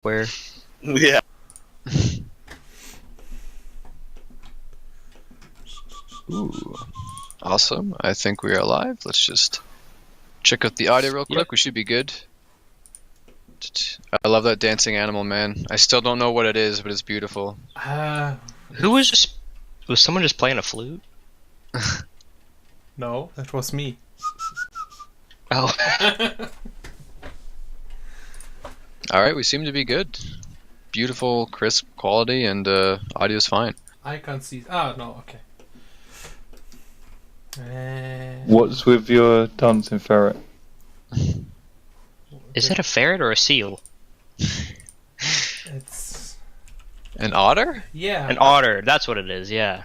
Where? Yeah. Ooh, awesome. I think we are live. Let's just check out the audio real quick. Yep. We should be good. I love that dancing animal, man. I still don't know what it is, but it's beautiful. Who was just? Was someone just playing a flute? No, that was me. Oh, All right, we seem to be good. Beautiful, crisp quality, and audio's fine. I can't see. Ah, no, okay. What's with your dancing ferret? is it a ferret or a seal? It's An otter? yeah. An otter. That's what it is. Yeah.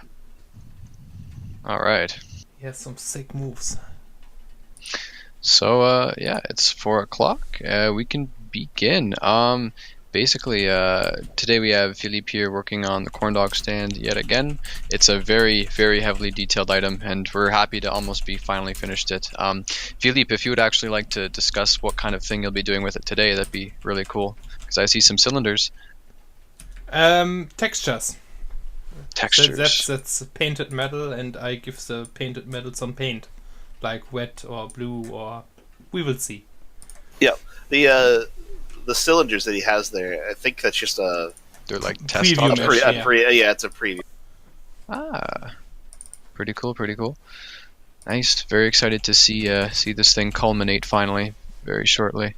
All right. He has some sick moves. So, yeah, it's 4 o'clock. We can begin. Basically, today we have Philippe here working on the corn dog stand yet again. It's a very, very heavily detailed item, and we're happy to almost be finally finished it. Philippe, if you would actually like to discuss what kind of thing you'll be doing with it today, that'd be really cool. Because I see some cylinders. Textures. Textures. That's painted metal, and I give the painted metal some paint, like wet or blue, or we will see. Yep. The cylinders that he has there, I think that's just a They're like test Preview objects. mesh. yeah, it's a preview. Ah, pretty cool, pretty cool. Nice. Very excited to see this thing culminate finally, very shortly.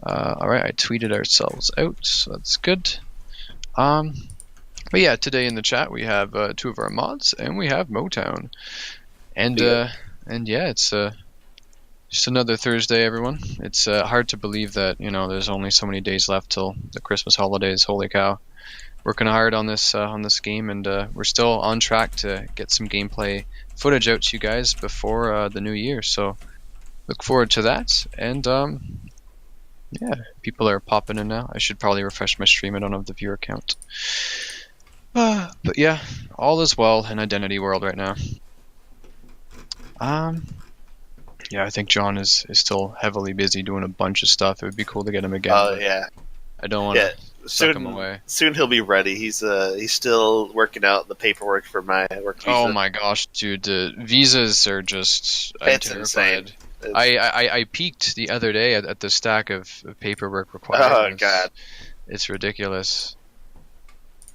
All right, I tweeted ourselves out, so that's good. But yeah, today in the chat we have 2 of our mods, and we have Motown, and yeah, it's just another Thursday, everyone. It's hard to believe that there's only so many days left till the Christmas holidays. Holy cow! Working hard on this game, and we're still on track to get some gameplay footage out to you guys before the new year. So look forward to that. And yeah, people are popping in now. I should probably refresh my stream. I don't have the viewer count. But yeah, all is well in Identity World right now. Yeah, I think John is still heavily busy doing a bunch of stuff. It would be cool to get him again. Oh yeah. I don't want to suck him away. Soon he'll be ready. He's still working out the paperwork for my work visa. Oh my gosh, dude, the visas are just It's insane. I peeked the other day at the stack of paperwork required. Oh god. It's ridiculous.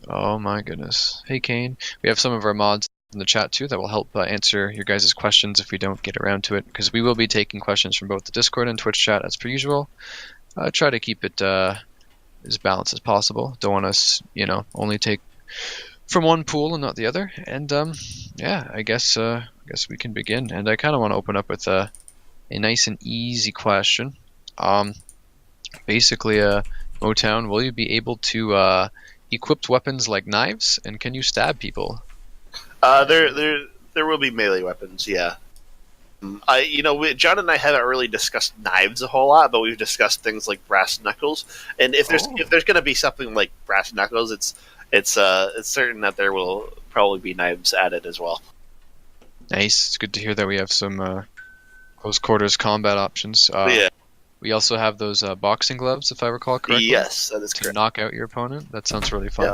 Oh my goodness. Hey Kane, we have some of our mods in the chat too that will help answer your guys' questions if we don't get around to it, because we will be taking questions from both the Discord and Twitch chat as per usual. Try to keep it as balanced as possible. Don't want us, only take from one pool and not the other. And yeah, I guess we can begin. And I kind of want to open up with a nice and easy question. Basically, Motown, will you be able to equip weapons like knives, and can you stab people? There will be melee weapons. Yeah. John and I haven't really discussed knives a whole lot, but we've discussed things like brass knuckles. And if there's going to be something like brass knuckles, it's certain that there will probably be knives added as well. Nice. It's good to hear that we have some close quarters combat options. Yeah. We also have those boxing gloves, if I recall correctly. Yes, that is to correct. knock out your opponent. That sounds really fun.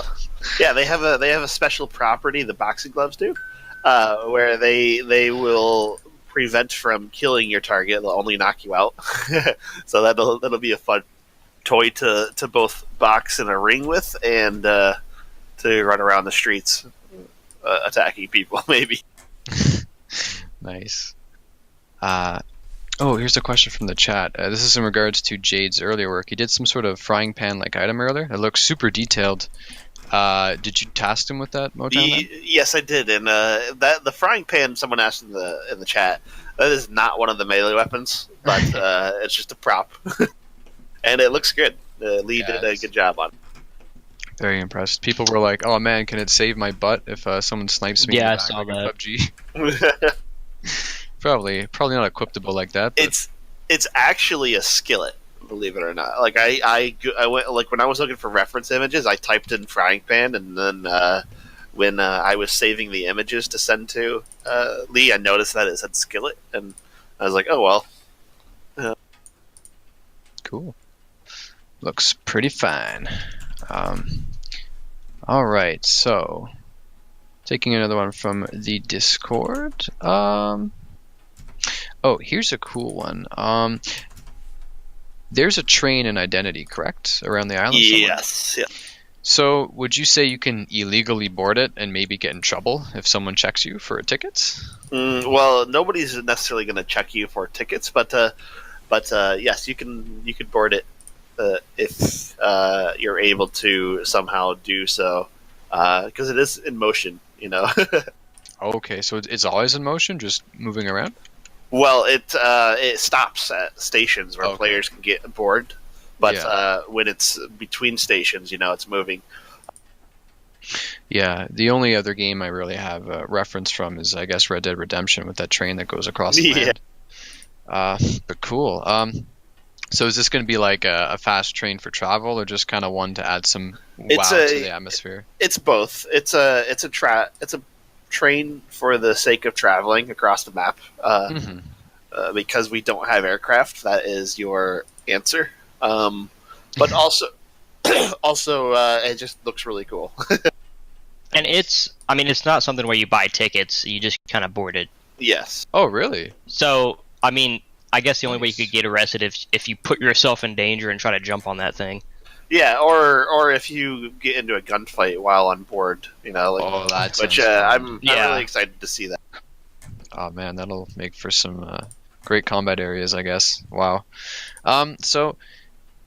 Yeah, they have a special property. The boxing gloves do, where they will prevent from killing your target. They'll only knock you out. So that'll be a fun toy to both box in a ring with and to run around the streets attacking people. Maybe. Nice. Oh, here's a question from the chat. This is in regards to Jade's earlier work. He did some sort of frying pan-like item earlier. It looks super detailed. Did you task him with that, Motown? Yes, I did. And that the frying pan, someone asked in the chat, that is not one of the melee weapons, but it's just a prop, and it looks good. Lee did a good job on it. Very impressed. People were like, "Oh man, can it save my butt if someone snipes me?" Yeah, in I the back saw like that. PUBG? Probably not equipable like that. But It's actually a skillet, believe it or not. Like I went, like when I was looking for reference images, I typed in frying pan, and then when I was saving the images to send to Lee, I noticed that it said skillet, and I was like, oh well. cool. Looks pretty fine. All right, so taking another one from the Discord. Oh, here's a cool one. There's a train in Identity, correct, around the island somewhere? Yes. Yeah. So, would you say you can illegally board it and maybe get in trouble if someone checks you for tickets? Well, nobody's necessarily going to check you for tickets, but yes, you could board it if you're able to somehow do so, because it is in motion. Okay, so it's always in motion, just moving around? Well, it stops at stations where Okay. players can get aboard, but Yeah. when it's between stations, it's moving. Yeah, the only other game I really have a reference from is, I guess, Red Dead Redemption with that train that goes across the Yeah. land. But cool. So is this going to be like a fast train for travel, or just kind of one to add some wow to the atmosphere? It's both. It's a train for the sake of traveling across the map. Mhm. Because we don't have aircraft, that is your answer. But also, it just looks really cool. And it's not something where you buy tickets. You just kind of board it. Yes. Oh, really? So, I guess the only way you could get arrested if you put yourself in danger and try to jump on that thing. Yeah, or if you get into a gunfight while on board, Oh, that which sounds fun. I'm really excited to see that. Oh man, that'll make for some great combat areas, I guess. Wow. So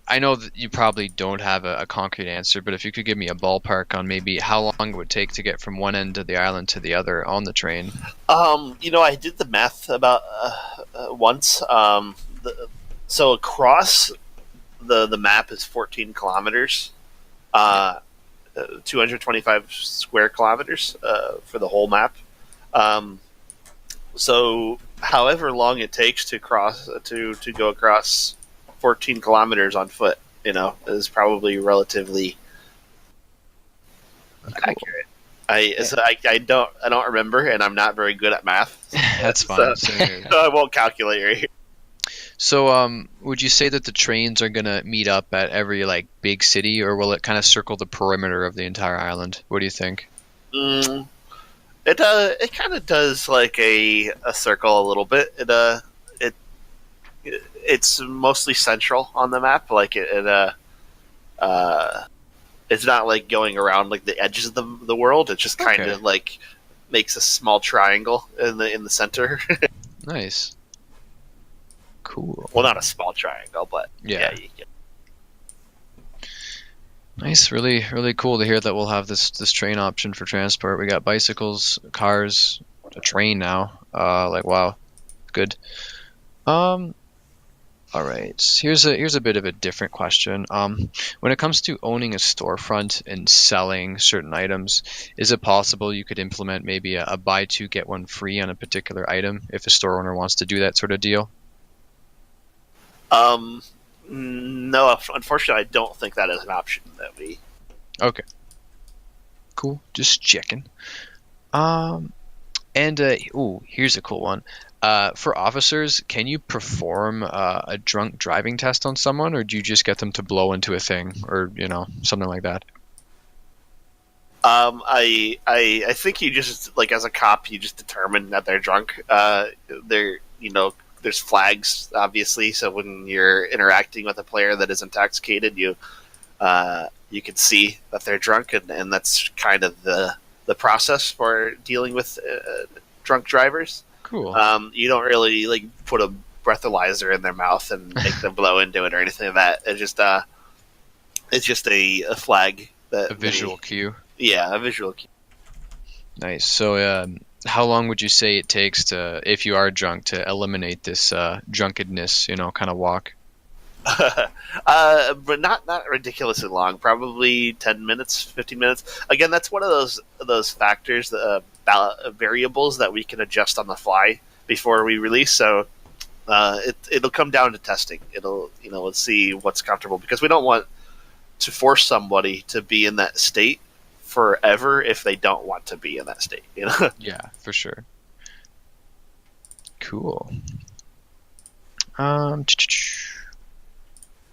I know that you probably don't have a concrete answer, but if you could give me a ballpark on maybe how long it would take to get from one end of the island to the other on the train. I did the math about once. So across the map is 14 kilometers, 225 square kilometers for the whole map. So however long it takes to go across 14 kilometers on foot, is probably relatively accurate. I don't remember, and I'm not very good at math. That's fine. So I won't calculate right here. So, would you say that the trains are gonna meet up at every big city, or will it kind of circle the perimeter of the entire island? What do you think? It kind of does like a circle a little bit. It's mostly central on the map. It's not like going around like the edges of the world. It just kind of makes a small triangle in the center. Nice. Cool. Well, not a small triangle, but Yeah. you get. Nice. Really, really cool to hear that we'll have this train option for transport. We got bicycles, cars, a train now. Wow, good. All right. Here's a bit of a different question. When it comes to owning a storefront and selling certain items, is it possible you could implement maybe a buy two get one free on a particular item if a store owner wants to do that sort of deal? No, unfortunately, I don't think that is an option that we. Okay. Cool. Just checking. And here's a cool one. For officers, can you perform a drunk driving test on someone, or do you just get them to blow into a thing, or something like that? I think you just as a cop, you just determine that they're drunk. There's flags, obviously, so when you're interacting with a player that is intoxicated, you can see that they're drunk, and that's kind of the process for dealing with drunk drivers. Cool. You don't really put a breathalyzer in their mouth and make them blow into it or anything like that. It's just a flag that A visual cue. Yeah, a visual cue. Nice. So, how long would you say it takes if you are drunk, to eliminate this drunkenness, kind of walk? But not ridiculously long. Probably 10 minutes, 15 minutes. Again, that's one of those factors, variables that we can adjust on the fly before we release. So it'll come down to testing. Let's see what's comfortable, because we don't want to force somebody to be in that state forever if they don't want to be in that state. Yeah, for sure. Cool.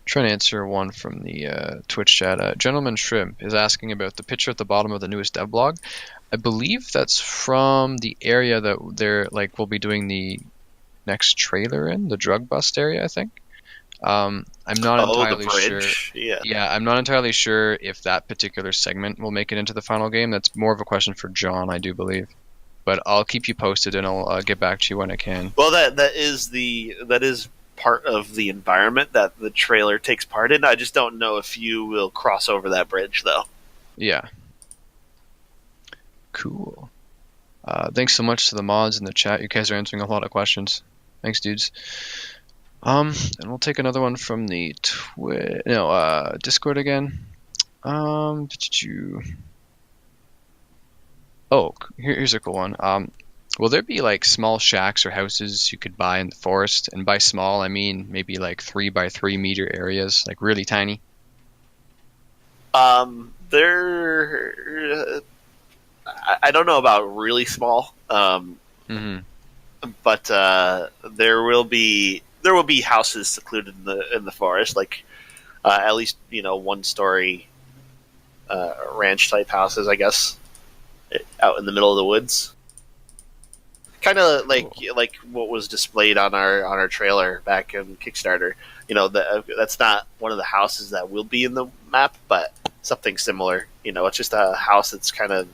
Trying to answer one from the Twitch chat. Gentleman Shrimp is asking about the picture at the bottom of the newest dev blog. I believe that's from the area that we'll be doing the next trailer in, the drug bust area, I think. I'm not entirely the bridge. sure. Yeah. Yeah, I'm not entirely sure if that particular segment will make it into the final game. That's more of a question for John, I do believe. But I'll keep you posted, and I'll get back to you when I can. Well, that is part of the environment that the trailer takes part in. I just don't know if you will cross over that bridge, though. Yeah. Cool. Thanks so much to the mods in the chat. You guys are answering a lot of questions. Thanks, dudes. And we'll take another one from the Discord again. Here's a cool one. Will there be like small shacks or houses you could buy in the forest? And by small, I mean maybe like 3 by 3 meter areas, like really tiny. There. I don't know about really small. Mm-hmm. But there will be houses secluded in the forest, like at least 1-story ranch type houses, I guess, out in the middle of the woods. Kind of like what was displayed on our trailer back in Kickstarter. That's not one of the houses that will be in the map, but something similar. It's just a house that's kind of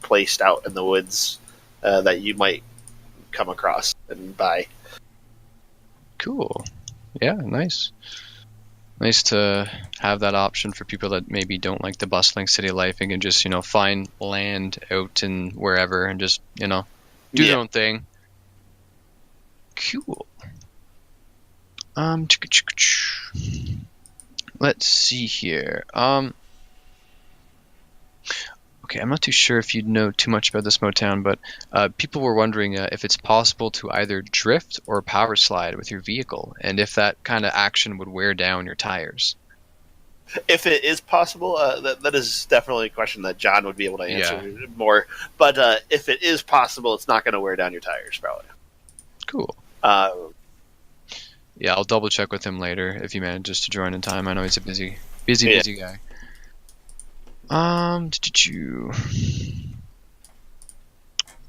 placed out in the woods that you might come across and buy. Cool. Yeah, nice. Nice to have that option for people that maybe don't like the bustling city life and can just, find land out in wherever and just, do their own thing. Cool. Let's see here. Okay, I'm not too sure if you know too much about this Motown, but people were wondering if it's possible to either drift or power slide with your vehicle, and if that kind of action would wear down your tires. If it is possible, that is definitely a question that John would be able to answer more. But if it is possible, it's not going to wear down your tires, probably. Cool. Yeah, I'll double check with him later if he manages to join in time. I know he's a busy guy.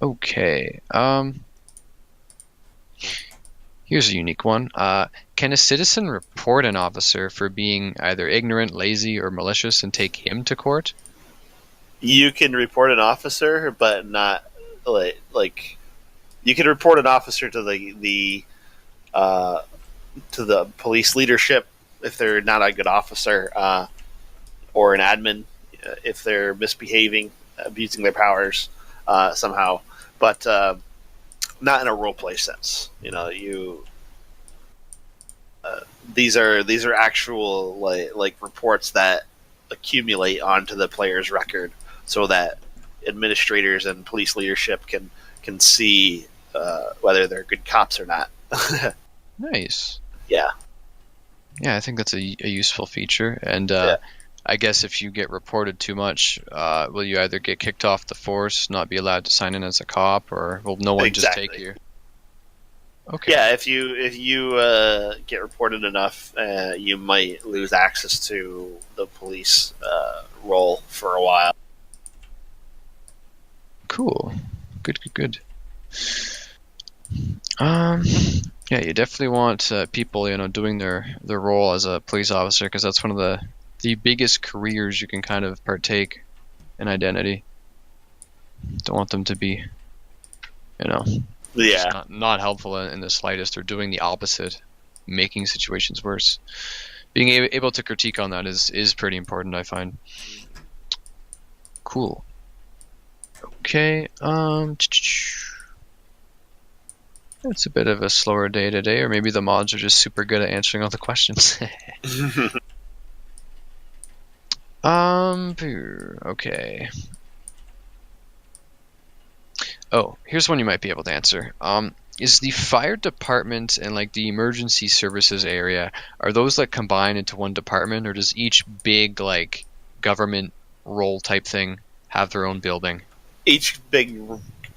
Okay. Here's a unique one. Can a citizen report an officer for being either ignorant, lazy, or malicious and take him to court? You can report an officer, but not like you can report an officer to the police leadership if they're not a good officer, or an admin if they're misbehaving, abusing their powers somehow, but not in a role play sense. These are actual like reports that accumulate onto the player's record, so that administrators and police leadership can see whether they're good cops or not. Nice. Yeah, I think that's a useful feature, and I guess if you get reported too much, will you either get kicked off the force, not be allowed to sign in as a cop, or will no one just take you? Okay. Yeah, if you get reported enough, you might lose access to the police role for a while. Cool. Good. Yeah, you definitely want people, doing their role as a police officer, because that's one of the biggest careers you can kind of partake in identity. Don't want them to be, not helpful in the slightest, or doing the opposite, making situations worse. Being able to critique on that is pretty important, I find. Cool. Okay. It's a bit of a slower day today, or maybe the mods are just super good at answering all the questions. Okay. Oh, here's one you might be able to answer. Is the fire department and like the emergency services area, are those like combined into one department, or does each big like government role type thing have their own building? Each big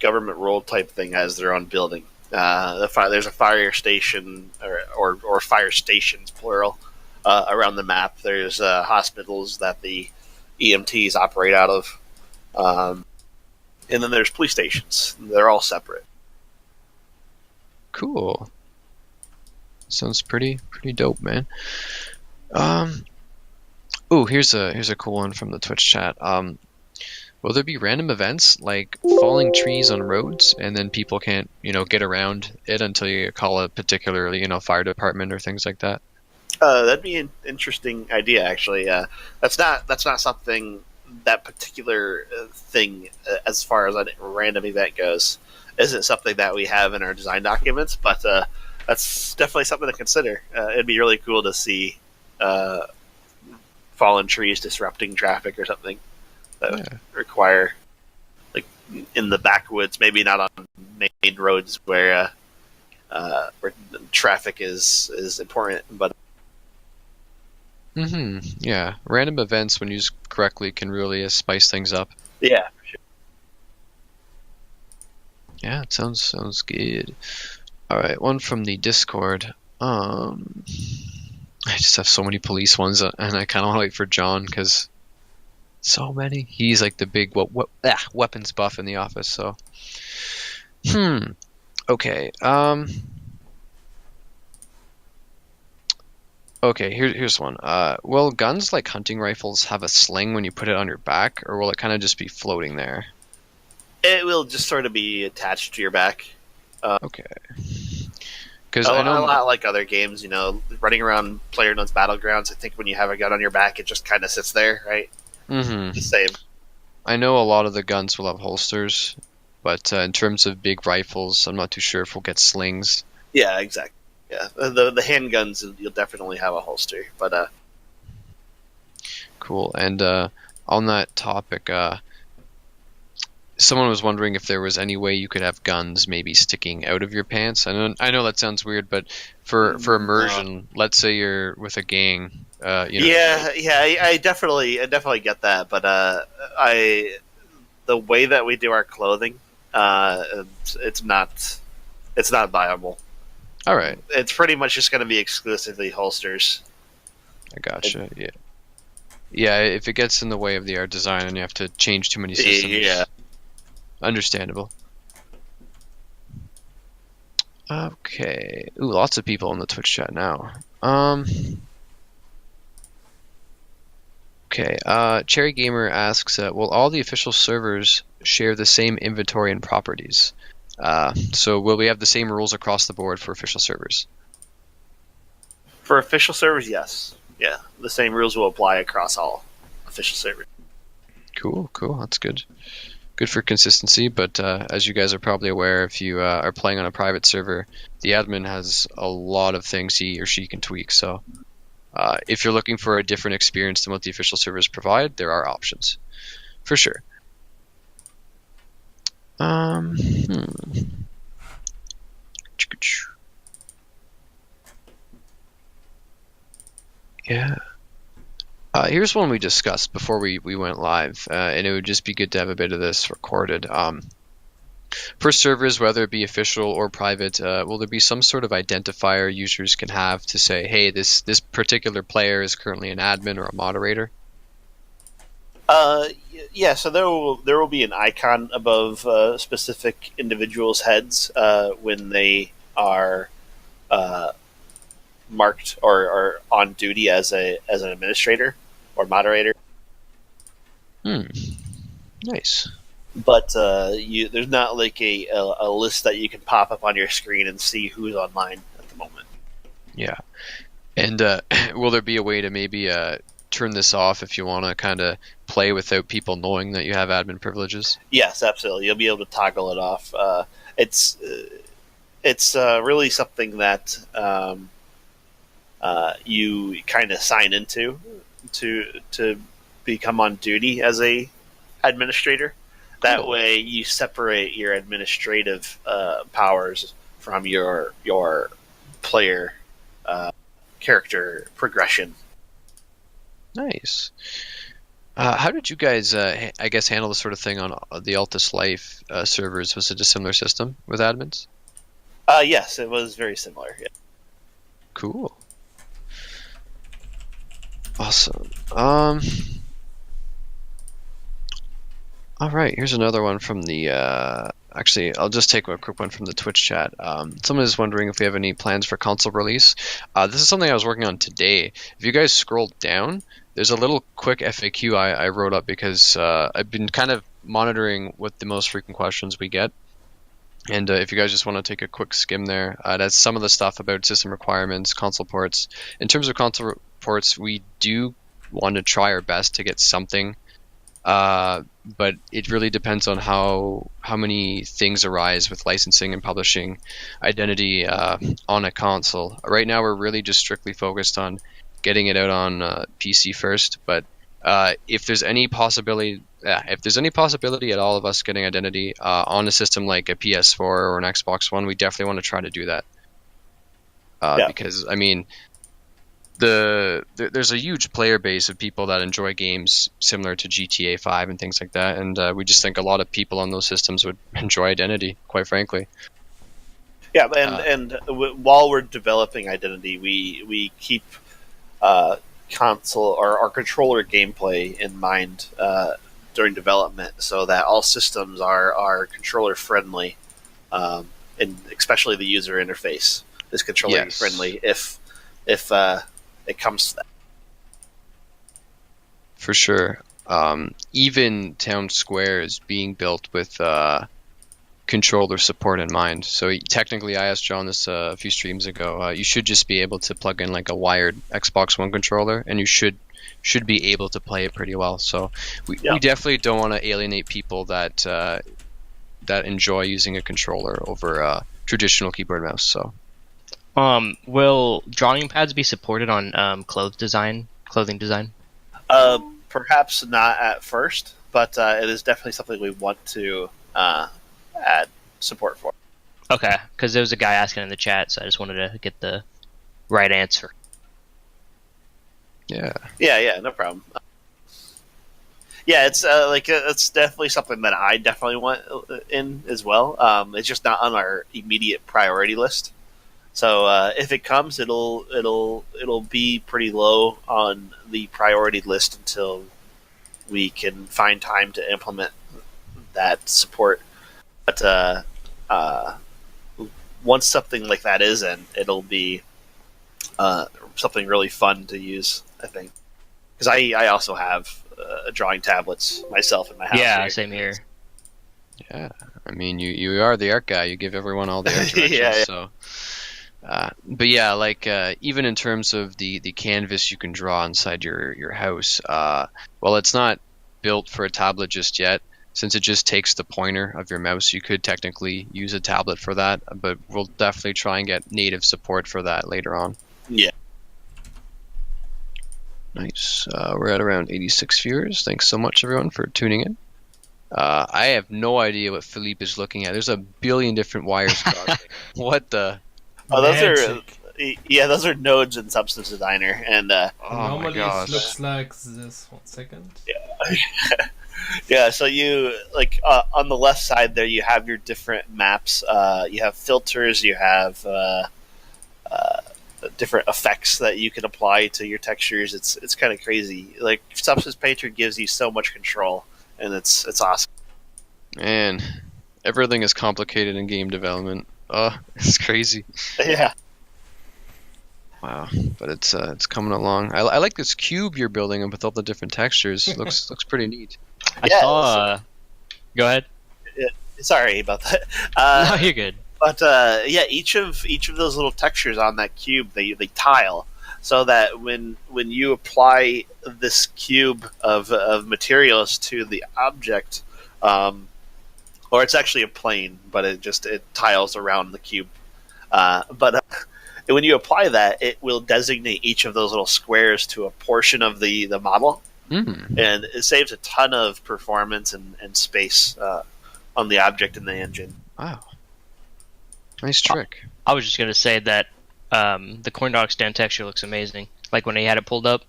government role type thing has their own building. There's a fire station or fire stations plural around the map. There's hospitals that the EMTs operate out of, and then there's police stations. They're all separate. Cool. Sounds pretty dope, man. Oh, here's a cool one from the Twitch chat. Will there be random events like falling trees on roads, and then people can't, get around it until you call a particular, fire department or things like that? That'd be an interesting idea, actually. That's not something, that particular thing, as far as a random event goes, isn't something that we have in our design documents. But that's definitely something to consider. It'd be really cool to see fallen trees disrupting traffic or something that would require, like, in the backwoods, maybe not on main roads where traffic is important, but Yeah, random events when used correctly can really spice things up. yeah, for sure. Yeah, it sounds good. All right, one from the Discord. I just have so many police ones, and I kind of want to wait for John because so many. He's like the big weapons buff in the office. So, okay. Okay, here's one. Will guns like hunting rifles have a sling when you put it on your back, or will it kind of just be floating there? It will just sort of be attached to your back. Okay. Because A I know lot like other games, running around PlayerUnknown's Battlegrounds. I think when you have a gun on your back, it just kind of sits there, right? The same. I know a lot of the guns will have holsters, but in terms of big rifles, I'm not too sure if we'll get slings. Yeah, exactly. Yeah, the handguns, you'll definitely have a holster, but Cool. And on that topic, someone was wondering if there was any way you could have guns maybe sticking out of your pants. I know that sounds weird, but for immersion, let's say you're with a gang, yeah, I definitely get that, but the way that we do our clothing, it's not viable. All right, It's pretty much just going to be exclusively holsters. I gotcha. Yeah. If it gets in the way of the art design and you have to change too many systems, Yeah. Understandable. Okay. Ooh, lots of people in the Twitch chat now. Okay. Cherry Gamer asks, will all the official servers share the same inventory and properties? So will we have the same rules across the board for official servers? For official servers, yes. Yeah, the same rules will apply across all official servers. Cool. That's good. Good for consistency, but as you guys are probably aware, if you are playing on a private server, the admin has a lot of things he or she can tweak. So if you're looking for a different experience than what the official servers provide, there are options, for sure. Yeah. Here's one we discussed before we went live, and it would just be good to have a bit of this recorded. For servers, whether it be official or private, will there be some sort of identifier users can have to say, hey, this particular player is currently an admin or a moderator? Yeah, so there will be an icon above specific individuals' heads when they are marked or on duty as an administrator or moderator. Nice. But there's not like a list that you can pop up on your screen and see who's online at the moment. Yeah. And will there be a way to maybe turn this off if you want to kind of play without people knowing that you have admin privileges? Yes, absolutely. You'll be able to toggle it off. It's really something that you kind of sign into to become on duty as a administrator. That Cool. way, you separate your administrative powers from your player character progression. Nice. How did you guys, I guess, handle this sort of thing on the Altus Life servers? Was it a similar system with admins? Yes, it was very similar. Yeah. Cool. Awesome. All right, here's another one from the. Actually, I'll just take a quick one from the Twitch chat. Someone is wondering if we have any plans for console release. This is something I was working on today. If you guys scroll down, there's a little quick FAQ I wrote up because I've been kind of monitoring what the most frequent questions we get. And if you guys just want to take a quick skim there, that's some of the stuff about system requirements, console ports. In terms of console ports, we do want to try our best to get something. But it really depends on how many things arise with licensing and publishing identity on a console. Right now, we're really just strictly focused on getting it out on PC first. But if there's any possibility at all of us getting identity on a system like a PS4 or an Xbox One, we definitely want to try to do that. Because I mean, there's a huge player base of people that enjoy games similar to GTA 5 and things like that, and we just think a lot of people on those systems would enjoy identity, quite frankly. Yeah, and while we're developing identity, we keep console or our controller gameplay in mind during development, so that all systems are controller friendly, and especially the user interface is controller friendly. If it comes to that. For sure. Even Town Square is being built with controller support in mind. So technically, I asked John this a few streams ago. You should just be able to plug in like a wired Xbox One controller, and you should be able to play it pretty well. So we definitely don't want to alienate people that enjoy using a controller over traditional keyboard mouse. So. Will drawing pads be supported on clothing design? Perhaps not at first, but it is definitely something we want to add support for. Okay, because there was a guy asking in the chat, so I just wanted to get the right answer. Yeah, no problem. Yeah, it's definitely something that I definitely want in as well. It's just not on our immediate priority list. So if it comes, it'll be pretty low on the priority list until we can find time to implement that support. But once something like that is in, it'll be something really fun to use, I think. Because I also have drawing tablets myself in my house. Yeah, here. Same here. Yeah, I mean, you are the art guy. You give everyone all the art directions. Yeah. So. But yeah, like even in terms of the canvas you can draw inside your house, well, it's not built for a tablet just yet. Since it just takes the pointer of your mouse, you could technically use a tablet for that, but we'll definitely try and get native support for that later on. Yeah. Nice. We're at around 86 viewers. Thanks so much, everyone, for tuning in. I have no idea what Philippe is looking at. There's a billion different wires crossing. What the... Oh, those are nodes in Substance Designer, and normally it looks like this. 1 second. Yeah, yeah. So you on the left side there, you have your different maps. You have filters. You have different effects that you can apply to your textures. It's kind of crazy. Like Substance Painter gives you so much control, and it's awesome. Man, everything is complicated in game development. Oh, it's crazy. Yeah. Wow, but it's coming along. I like this cube you're building with all the different textures. looks pretty neat. I saw. Go ahead. Sorry about that. No, you're good. But yeah, each of those little textures on that cube, they tile, so that when you apply this cube of materials to the object, or it's actually a plane, but it tiles around the cube. But when you apply that, it will designate each of those little squares to a portion of the model, and it saves a ton of performance and space on the object in the engine. Wow, nice trick. I was just gonna say that the corn dog stand texture looks amazing. Like when he had it pulled up.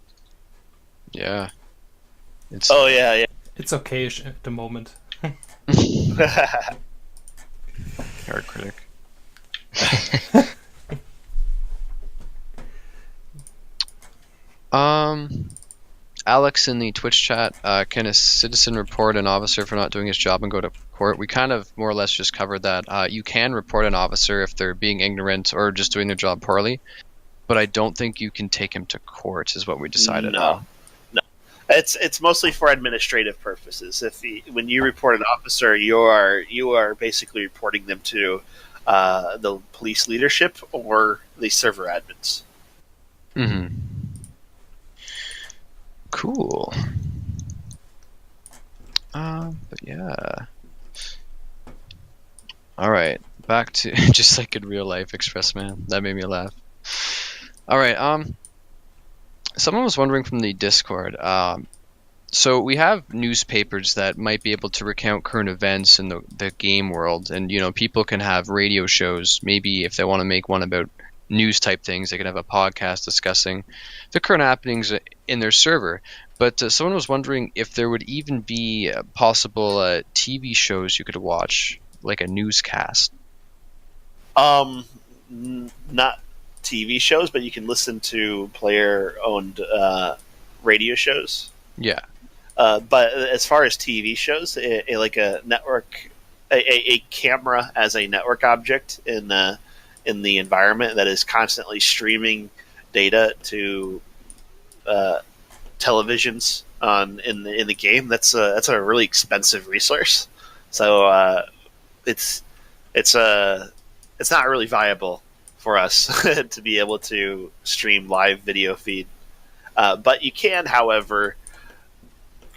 Yeah. It's yeah. It's okay-ish at the moment. Art critic. Alex in the Twitch chat, can a citizen report an officer for not doing his job and go to court? We kind of more or less just covered that. You can report an officer if they're being ignorant or just doing their job poorly, but I don't think you can take him to court, is what we decided No. on. It's mostly for administrative purposes. When you report an officer, you are basically reporting them to the police leadership or the server admins. Mm-hmm. Cool. But yeah. All right, back to just like in real life, Expressman. That made me laugh. All right. Someone was wondering from the Discord. So we have newspapers that might be able to recount current events in the game world, and people can have radio shows. Maybe if they want to make one about news type things, they can have a podcast discussing the current happenings in their server. But someone was wondering if there would even be possible TV shows you could watch, like a newscast. Not TV shows, but you can listen to player-owned radio shows. Yeah. But as far as TV shows, like a network, a camera as a network object in the environment that is constantly streaming data to televisions in the game. That's a really expensive resource. So it's not really viable for us to be able to stream live video feed. But you can, however,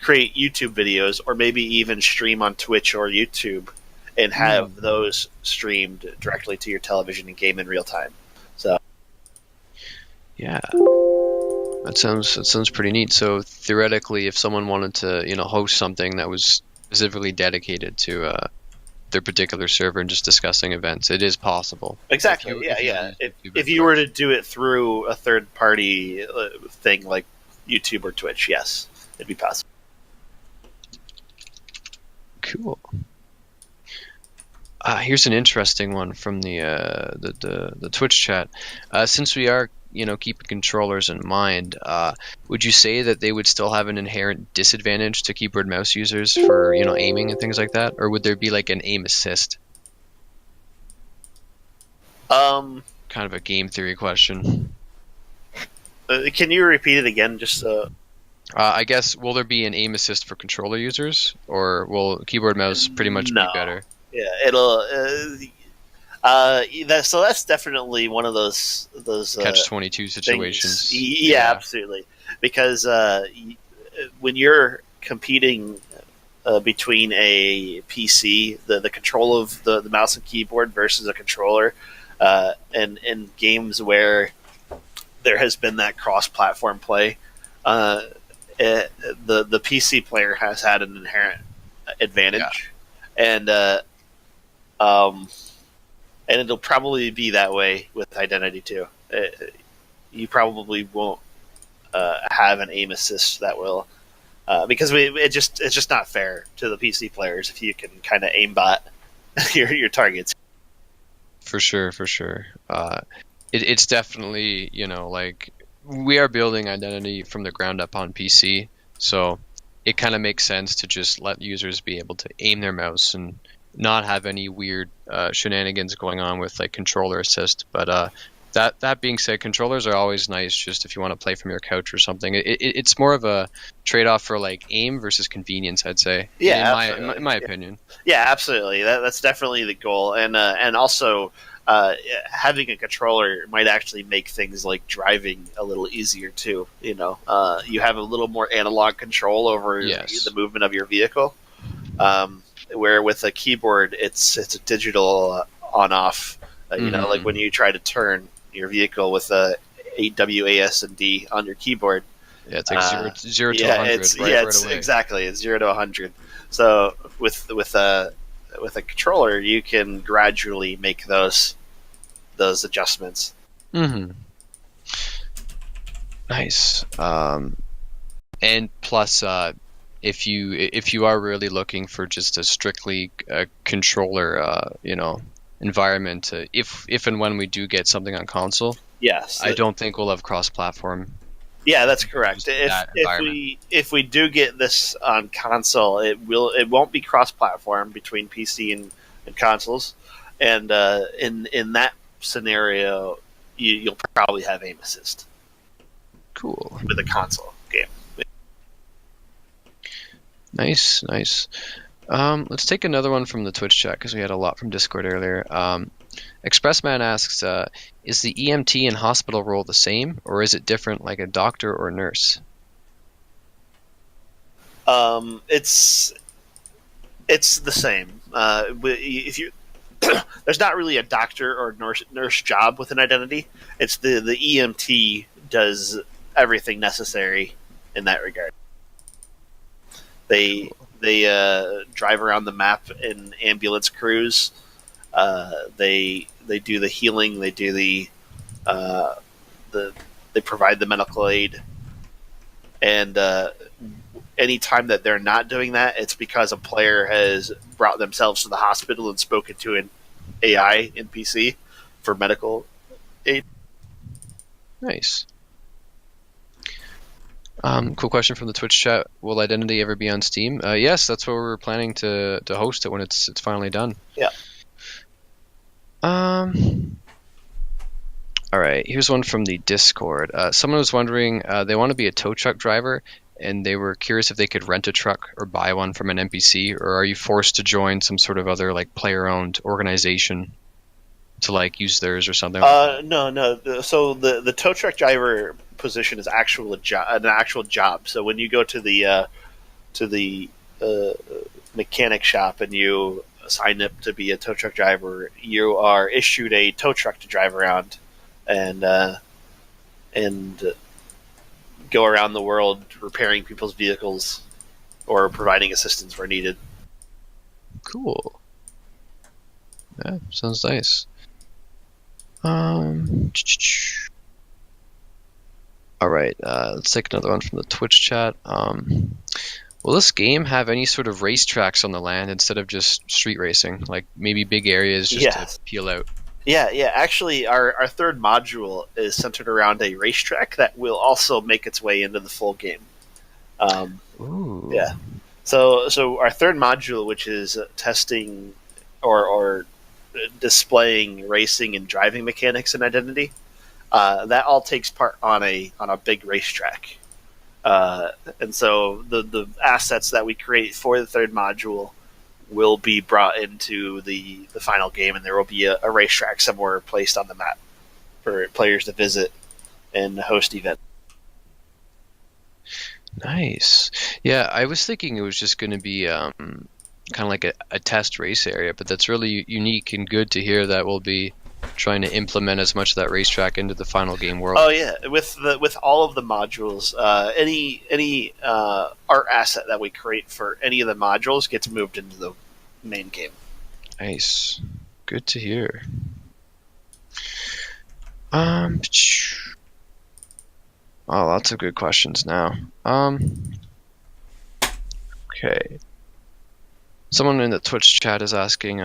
create YouTube videos or maybe even stream on Twitch or YouTube and have those streamed directly to your television and game in real time. So yeah, that sounds pretty neat. So theoretically, if someone wanted to host something that was specifically dedicated to their particular server and just discussing events, it is possible. Exactly. If you were to do it through a third party thing like YouTube or Twitch, yes, it'd be possible. Cool. Here's an interesting one from the Twitch chat. Since we are keeping controllers in mind, would you say that they would still have an inherent disadvantage to keyboard mouse users for aiming and things like that, or would there be like an aim assist? Kind of a game theory question. Can you repeat it again? Just I guess, will there be an aim assist for controller users, or will keyboard mouse pretty much be better? Yeah, it'll. So that's definitely one of those catch-22 situations. Yeah, absolutely. Because when you're competing between a PC, the control of the mouse and keyboard versus a controller, and in games where there has been that cross-platform play, the PC player has had an inherent advantage, and it'll probably be that way with Identity too. You probably won't have an aim assist that will, because it's just not fair to the PC players if you can kind of aimbot your targets. For sure. It's definitely like we are building Identity from the ground up on PC, so it kind of makes sense to just let users be able to aim their mouse and not have any weird shenanigans going on with like controller assist. But that being said, controllers are always nice just if you want to play from your couch or something. It's more of a trade-off for like aim versus convenience, I'd say. Yeah, in my opinion. Yeah, absolutely. That's definitely the goal, and also having a controller might actually make things like driving a little easier too. You have a little more analog control over the movement of your vehicle. Where with a keyboard, it's a digital on-off. Like when you try to turn your vehicle with a AWAS and D on your keyboard. Yeah, it's like 0 to 100 right away. Exactly. It's 0 to 100. So with a controller, you can gradually make those adjustments. Mm-hmm. Nice. And plus, if you are really looking for just a strictly controller, environment, if and when we do get something on console, yes, I don't think we'll have cross-platform. Yeah, that's correct. Just that environment. If we do get this on console, it won't be cross platform between PC and consoles, and in that scenario, you'll probably have aim assist Cool. with a console game. Nice. Let's take another one from the Twitch chat because we had a lot from Discord earlier. Expressman asks, is the EMT and hospital role the same, or is it different, like a doctor or nurse? It's the same. If you there's not really a doctor or nurse job with an identity. It's the EMT does everything necessary in that regard. They drive around the map in ambulance crews. They do the healing. They do they provide the medical aid. And any time that they're not doing that, it's because a player has brought themselves to the hospital and spoken to an AI NPC for medical aid. Nice. Cool question from the Twitch chat. Will Identity ever be on Steam? Yes, that's where we're planning to host it when it's finally done. Yeah. All right, here's one from the Discord. Someone was wondering, they want to be a tow truck driver, and they were curious if they could rent a truck or buy one from an NPC, or are you forced to join some sort of other like player-owned organization to like use theirs or something? No. So the tow truck driver position is an actual job. So when you go to the mechanic shop and you sign up to be a tow truck driver, you are issued a tow truck to drive around and go around the world repairing people's vehicles or providing assistance where needed. Cool. Yeah, sounds nice. All right, let's take another one from the Twitch chat. Will this game have any sort of racetracks on the land instead of just street racing? Like maybe big areas just to peel out? Yeah. Actually, our third module is centered around a racetrack that will also make its way into the full game. Ooh. Yeah. So our third module, which is testing or displaying racing and driving mechanics and identity, that all takes part on a big racetrack. And so the assets that we create for the third module will be brought into the final game, and there will be a racetrack somewhere placed on the map for players to visit and host events. Nice. Yeah, I was thinking it was just going to be kind of like a test race area, but that's really unique and good to hear that we'll be trying to implement as much of that racetrack into the final game world. Oh yeah, with all of the modules, any art asset that we create for any of the modules gets moved into the main game. Nice, good to hear. Oh, lots of good questions now. Okay. Someone in the Twitch chat is asking,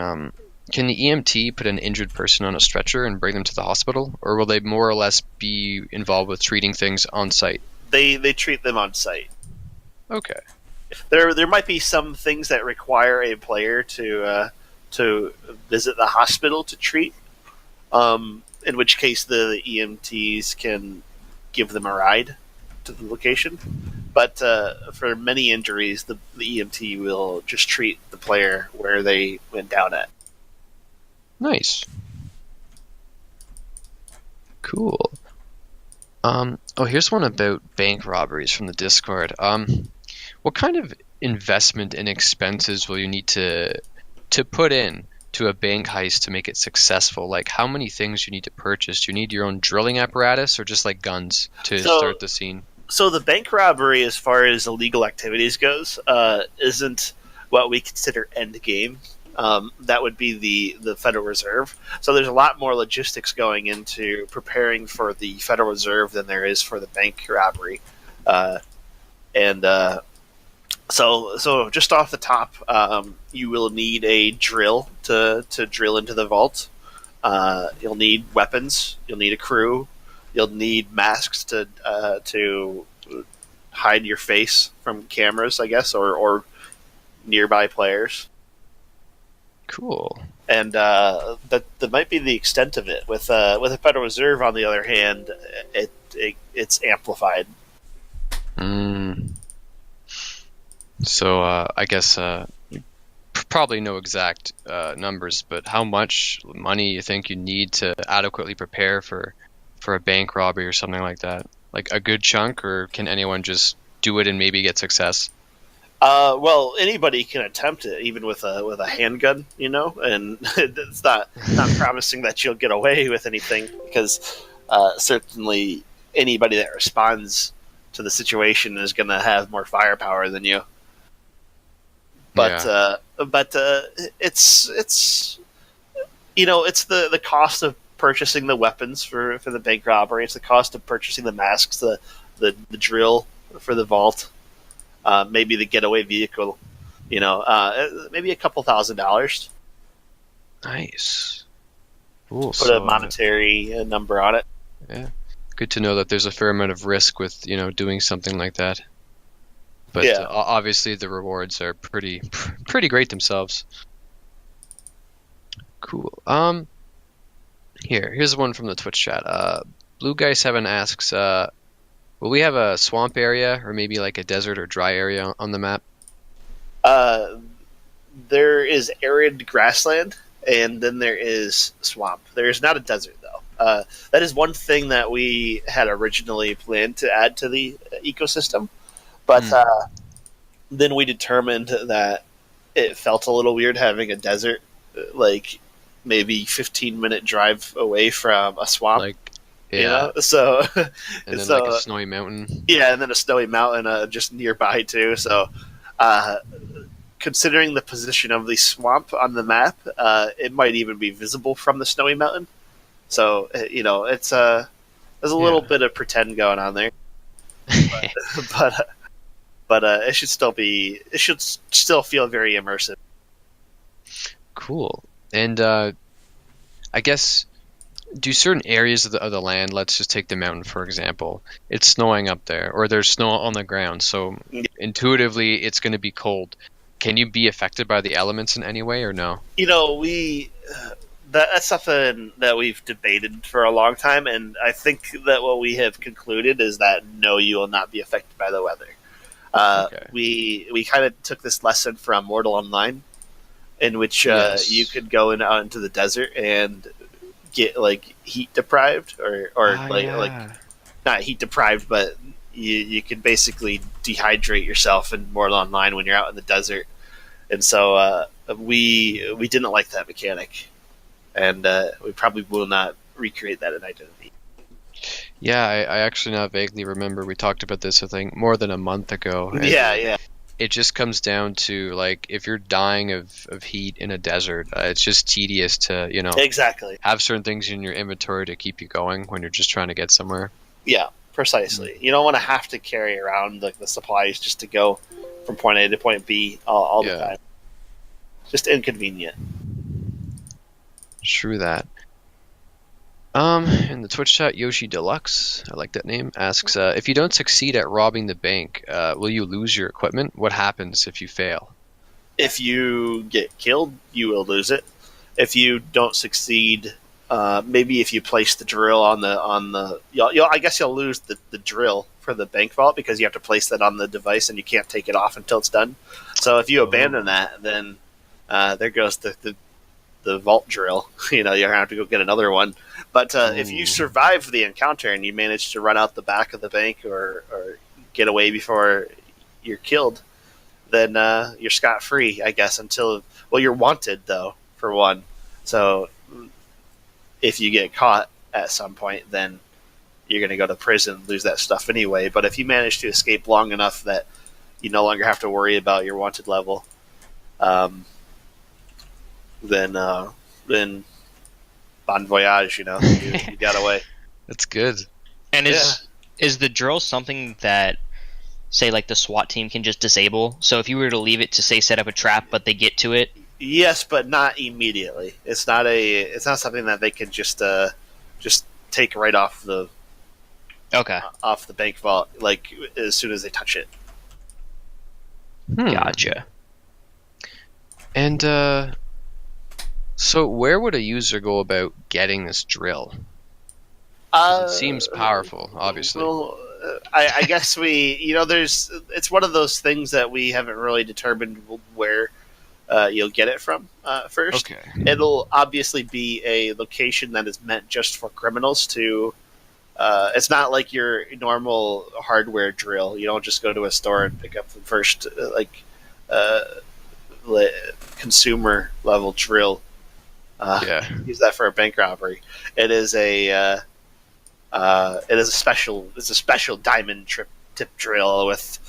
can the EMT put an injured person on a stretcher and bring them to the hospital, or will they more or less be involved with treating things on site? They treat them on site. Okay. There might be some things that require a player to visit the hospital to treat, in which case the EMTs can give them a ride to the location. But for many injuries, the EMT will just treat the player where they went down at. Nice. Cool. Here's one about bank robberies from the Discord. What kind of investment and expenses will you need to put in to a bank heist to make it successful? Like, how many things you need to purchase? Do you need your own drilling apparatus or just like guns to start the scene? So the bank robbery, as far as illegal activities goes, isn't what we consider end game. That would be the Federal Reserve. So there's a lot more logistics going into preparing for the Federal Reserve than there is for the bank robbery. So just off the top, you will need a drill to drill into the vault. You'll need weapons. You'll need a crew. you'll need masks to hide your face from cameras, I guess, or nearby players. Cool. And that might be the extent of it. With a Federal Reserve, on the other hand, it's amplified. So I guess probably no exact numbers, but how much money you think you need to adequately prepare for a bank robbery or something like that? Like a good chunk, or can anyone just do it and maybe get success? Well, anybody can attempt it, even with a handgun, and it's not promising that you'll get away with anything, because certainly anybody that responds to the situation is going to have more firepower than you. But it's it's the cost of purchasing the weapons for the bank robbery. It's the cost of purchasing the masks, the drill for the vault. Maybe the getaway vehicle, maybe a couple $1,000s. Nice. Cool. Put a monetary number on it. Yeah. Good to know that there's a fair amount of risk with, doing something like that. But obviously the rewards are pretty great themselves. Cool. Here's one from the Twitch chat. Blue Guy 7 asks, will we have a swamp area, or maybe like a desert or dry area on the map? There is arid grassland, and then there is swamp. There is not a desert, though. That is one thing that we had originally planned to add to the ecosystem, but then we determined that it felt a little weird having a desert, like maybe 15-minute drive away from a swamp. So and then like a snowy mountain. Yeah, and then a snowy mountain just nearby too. So, considering the position of the swamp on the map, it might even be visible from the snowy mountain. So it's there's a little bit of pretend going on there, but it should still feel very immersive. Cool. And I guess, do certain areas of the land, let's just take the mountain for example, it's snowing up there, or there's snow on the ground, so intuitively it's going to be cold. Can you be affected by the elements in any way, or no? That's something that we've debated for a long time, and I think that what we have concluded is that no, you will not be affected by the weather. Okay. We kind of took this lesson from Mortal Online, in which you could go out into the desert and get like heat deprived, or not heat deprived, but you could basically dehydrate yourself in Mortal Online when you're out in the desert. And so we didn't like that mechanic, and we probably will not recreate that in Identity. Yeah, I actually now vaguely remember we talked about this, I think, more than a month ago. Yeah. It just comes down to, like, if you're dying of heat in a desert, it's just tedious to, exactly have certain things in your inventory to keep you going when you're just trying to get somewhere. Yeah, precisely. You don't want to have to carry around like the supplies just to go from point A to point B all the time. Just inconvenient. True that. In the Twitch chat, Yoshi Deluxe, I like that name, asks, if you don't succeed at robbing the bank, will you lose your equipment? What happens if you fail? If you get killed, you will lose it. If you don't succeed, maybe if you place the drill on the I guess you'll lose the drill for the bank vault, because you have to place that on the device and you can't take it off until it's done. So if you abandon that, then there goes the vault drill. You're gonna have to go get another one. But if you survive the encounter and you manage to run out the back of the bank, or get away before you're killed, then you're scot-free, I guess, until you're wanted though, for one. So if you get caught at some point, then you're going to go to prison and lose that stuff anyway. But if you manage to escape long enough that you no longer have to worry about your wanted level, then bon voyage, you got away. That's good. And is the drill something that, say, like the SWAT team can just disable? So if you were to leave it to, say, set up a trap, but they get to it? Yes, but not immediately. It's not something that they can just take right off the Okay, off the bank vault, like as soon as they touch it. gotcha. And so where would a user go about getting this drill? 'Cause it seems powerful, obviously. Well, I guess it's one of those things that we haven't really determined where you'll get it from first. Okay. It'll obviously be a location that is meant just for criminals to. It's not like your normal hardware drill. You don't just go to a store and pick up the first uh, consumer level drill. Yeah. Use that for a bank robbery. It is it's a special diamond tip drill with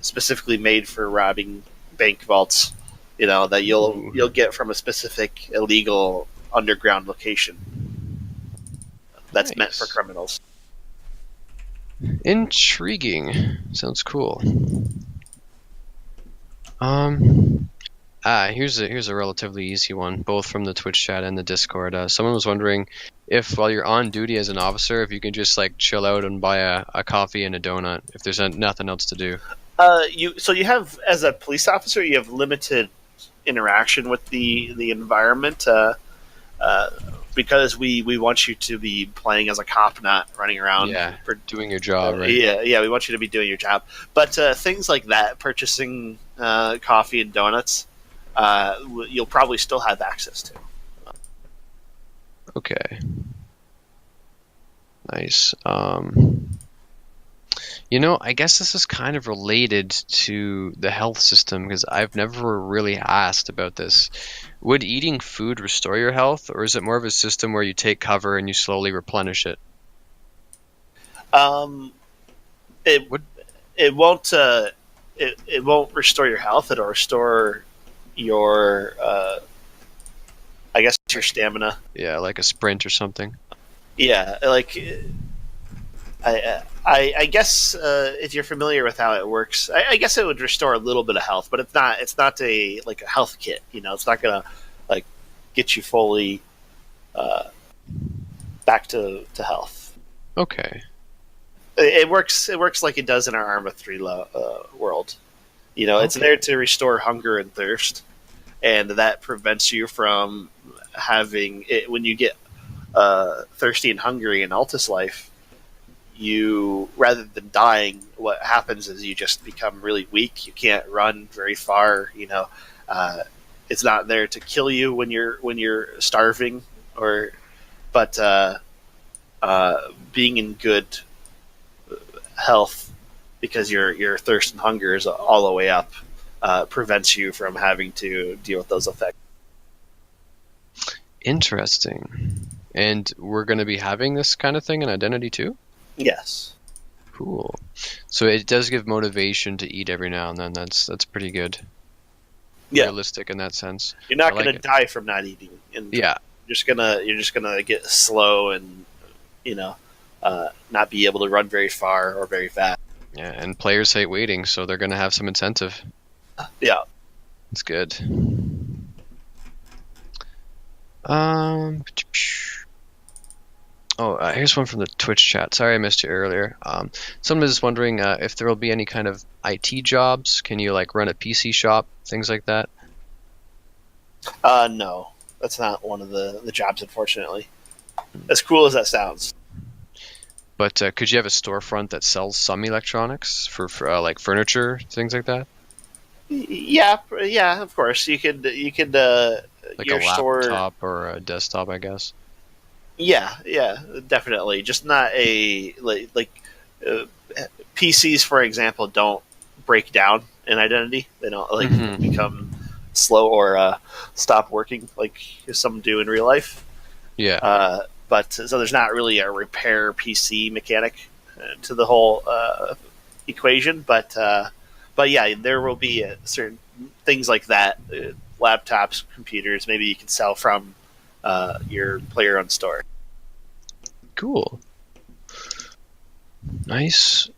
specifically made for robbing bank vaults. That you'll get from a specific illegal underground location that's meant for Nice. criminals. Intriguing. Sounds cool. Here's a relatively easy one, both from the Twitch chat and the Discord. Someone was wondering if, while you're on duty as an officer, if you can just like chill out and buy a coffee and a donut if there's nothing else to do. You have, as a police officer, you have limited interaction with the environment because we want you to be playing as a cop, not running around. Yeah, doing your job, right? Yeah, we want you to be doing your job. But things like that, purchasing coffee and donuts, you'll probably still have access to. Okay. Nice. I guess this is kind of related to the health system because I've never really asked about this. Would eating food restore your health, or is it more of a system where you take cover and you slowly replenish it? It Would- it won't it won't restore your health. It'll restore your I guess your stamina. Yeah, like a sprint or something. Yeah, like I guess if you're familiar with how it works, I guess it would restore a little bit of health, but it's not a like a health kit. It's not gonna like get you fully back to health. Okay. It works like it does in our Arma 3 world. It's Okay. there to restore hunger and thirst, and that prevents you from having it when you get thirsty and hungry in Altus life. You, rather than dying, what happens is you just become really weak. You can't run very far. It's not there to kill you when you're starving, but being in good health because your thirst and hunger is all the way up prevents you from having to deal with those effects. Interesting. And we're going to be having this kind of thing in Identity too? Yes. Cool. So it does give motivation to eat every now and then. That's pretty good. Yeah. Realistic in that sense. You're not I like going to it. die from not eating, and Yeah. you're just gonna get slow and not be able to run very far or very fast. Yeah, and players hate waiting, so they're going to have some incentive. Yeah. It's good. Um. Here's one from the Twitch chat. Sorry I missed you earlier. Someone was wondering if there will be any kind of IT jobs. Can you like run a PC shop, things like that? No, that's not one of the jobs, unfortunately. As cool as that sounds. But could you have a storefront that sells some electronics for like furniture, things like that? Yeah, of course. You could Like your a store. laptop or a desktop, I guess. Yeah, definitely. Just not a uh, PCs, for example, don't break down in Identity. They don't become slow or stop working like some do in real life. Yeah. But so there's not really a repair PC mechanic to the whole equation. But yeah, there will be certain things like that. Laptops, computers, maybe you can sell from your player-owned store. Cool. Nice.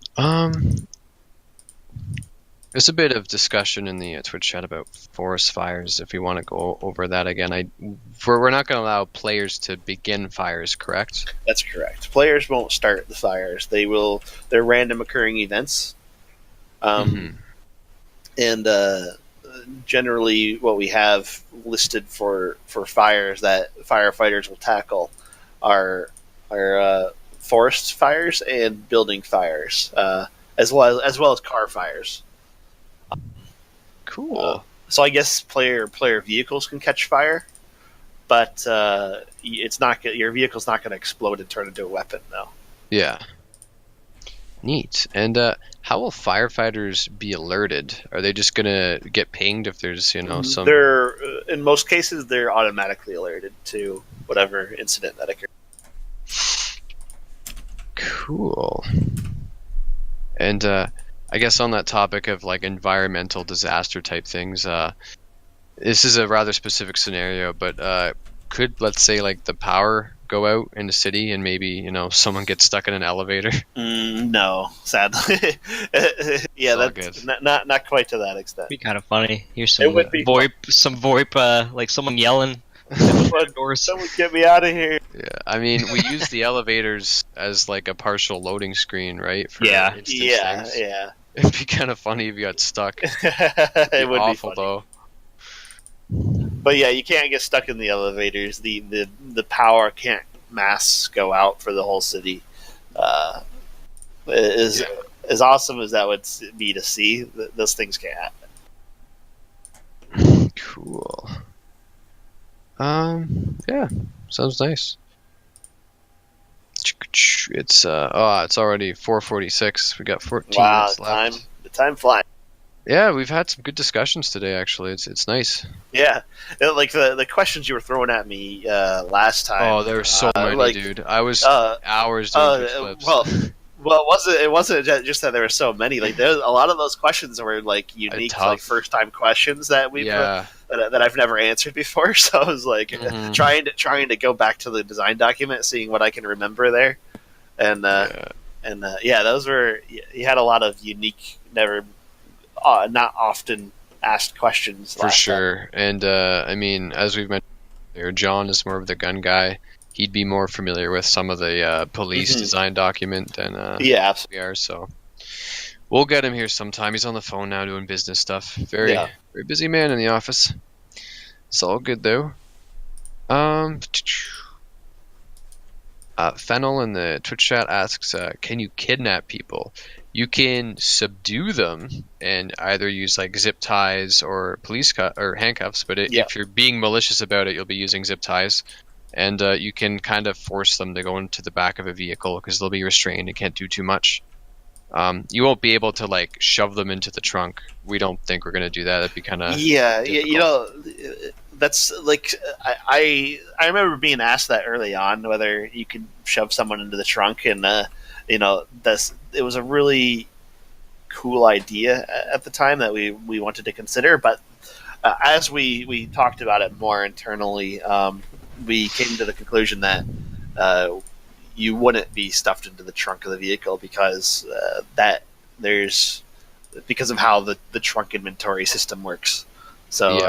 There's a bit of discussion in the Twitch chat about forest fires. If you want to go over that again, we're not going to allow players to begin fires, correct? That's correct. Players won't start the fires. They're random occurring events. And generally what we have listed for fires that firefighters will tackle are forest fires and building fires, as well as car fires. Cool. So I guess player vehicles can catch fire, but it's not your vehicle's not going to explode and turn into a weapon. No. Yeah. Neat. And how will firefighters be alerted? Are they just gonna get pinged if there's some? They're in most cases they're automatically alerted to whatever incident that occurs. Cool. And I guess on that topic of like environmental disaster type things, this is a rather specific scenario, but could, let's say, like the power go out in the city and maybe someone gets stuck in an elevator? No, sadly. Yeah, that's not quite to that extent. It'd be kind of funny. Here's some It would be VoIP, like someone yelling. Someone get me out of here. Yeah, I mean, we use the elevators as like a partial loading screen, right? For Yeah. instance things. Yeah. It'd be kind of funny if you got stuck. It would awful be funny. though. But yeah, you can't get stuck in the elevators. The power can't mass go out for the whole city. As awesome as that would be to see, those things can't happen. Cool. Yeah, sounds nice. It's it's already 4:46. We got 14 Wow, minutes left. the time flies. Yeah, we've had some good discussions today. Actually, it's nice. Yeah, like the questions you were throwing at me last time. Oh, there were so many, dude. I was hours doing flips. Well, it wasn't just that there were so many. Like there's a lot of those questions were like unique, like first time questions that that I've never answered before. So I was like trying to go back to the design document, seeing what I can remember there, and those were, you had a lot of unique, never not often asked questions. For sure. And I mean, as we've mentioned earlier, John is more of the gun guy. He'd be more familiar with some of the police design document than we are. So we'll get him here sometime. He's on the phone now doing business stuff. Very busy man in the office. It's all good though. Fennel in the Twitch chat asks, can you kidnap people? You can subdue them and either use like zip ties or or handcuffs, but if you're being malicious about it, you'll be using zip ties. And you can kind of force them to go into the back of a vehicle because they'll be restrained and can't do too much. You won't be able to like shove them into the trunk. We don't think we're going to do that. That'd be kind of difficult. That's like I remember being asked that early on, whether you could shove someone into the trunk, and it was a really cool idea at the time that we wanted to consider. But as we talked about it more internally, we came to the conclusion that you wouldn't be stuffed into the trunk of the vehicle because because of how the trunk inventory system works. So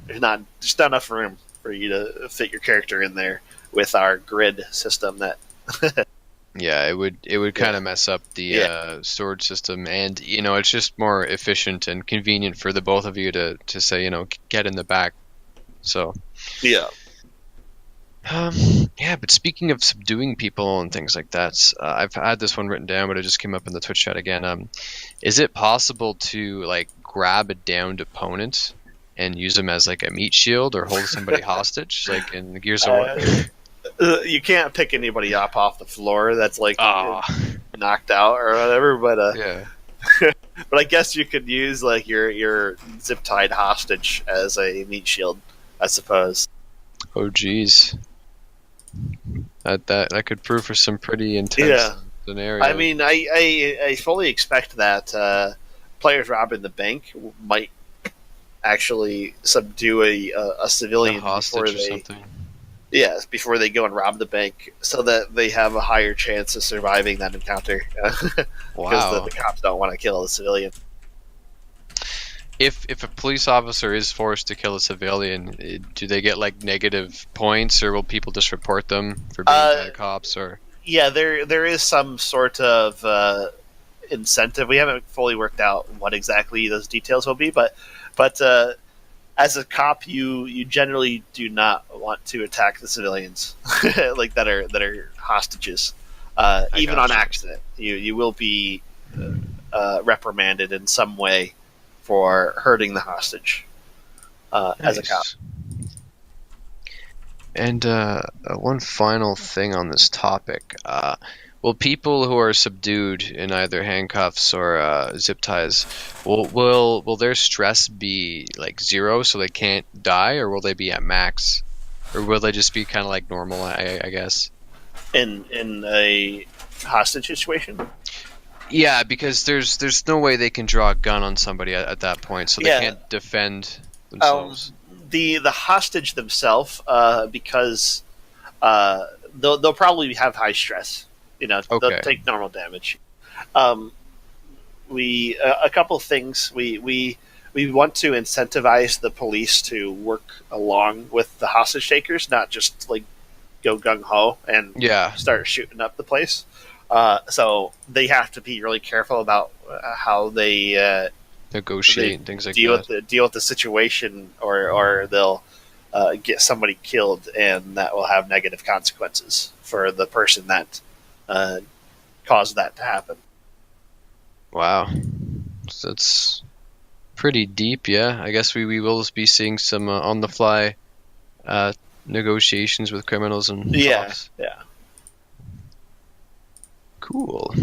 there's not enough room for you to fit your character in there with our grid system. That it would kind of mess up the storage system, and it's just more efficient and convenient for the both of you to say get in the back. So but speaking of subduing people and things like that, I've had this one written down, but it just came up in the Twitch chat again. Is it possible to like grab a downed opponent and use them as like a meat shield or hold somebody hostage, like in Gears of War? You can't pick anybody up off the floor that's like knocked out or whatever, but but I guess you could use like your zip tied hostage as a meat shield, I suppose. Oh geez. That could prove for some pretty intense scenarios. I mean, I fully expect that players robbing the bank might actually subdue a civilian hostage or something. Yes, before they go and rob the bank, so that they have a higher chance of surviving that encounter. Because the cops don't want to kill the civilian. if a police officer is forced to kill a civilian, do they get like negative points, or will people just report them for being bad cops? Or Yeah, there is some sort of incentive. We haven't fully worked out what exactly those details will be, but as a cop, you generally do not want to attack the civilians like that are hostages, even on gotcha. accident. You will be reprimanded in some way for hurting the hostage as a cop. Nice. And one final thing on this topic. Will people who are subdued in either handcuffs or zip ties, will their stress be like 0 so they can't die, or will they be at max? Or will they just be kind of like normal, I guess? In a hostage situation. Yeah, because there's no way they can draw a gun on somebody at that point, so they Yeah. can't defend themselves. The hostage themselves, because they'll probably have high stress. Okay. They'll take normal damage. We a couple things we want to incentivize the police to work along with the hostage takers, not just like go gung ho and Yeah, start shooting up the place. So they have to be really careful about how they negotiate and things like deal that. with the situation, or they'll get somebody killed, and that will have negative consequences for the person that caused that to happen. Wow, so that's pretty deep. Yeah, I guess we will be seeing some on the fly negotiations with criminals and Yeah, cops. yeah. Cool.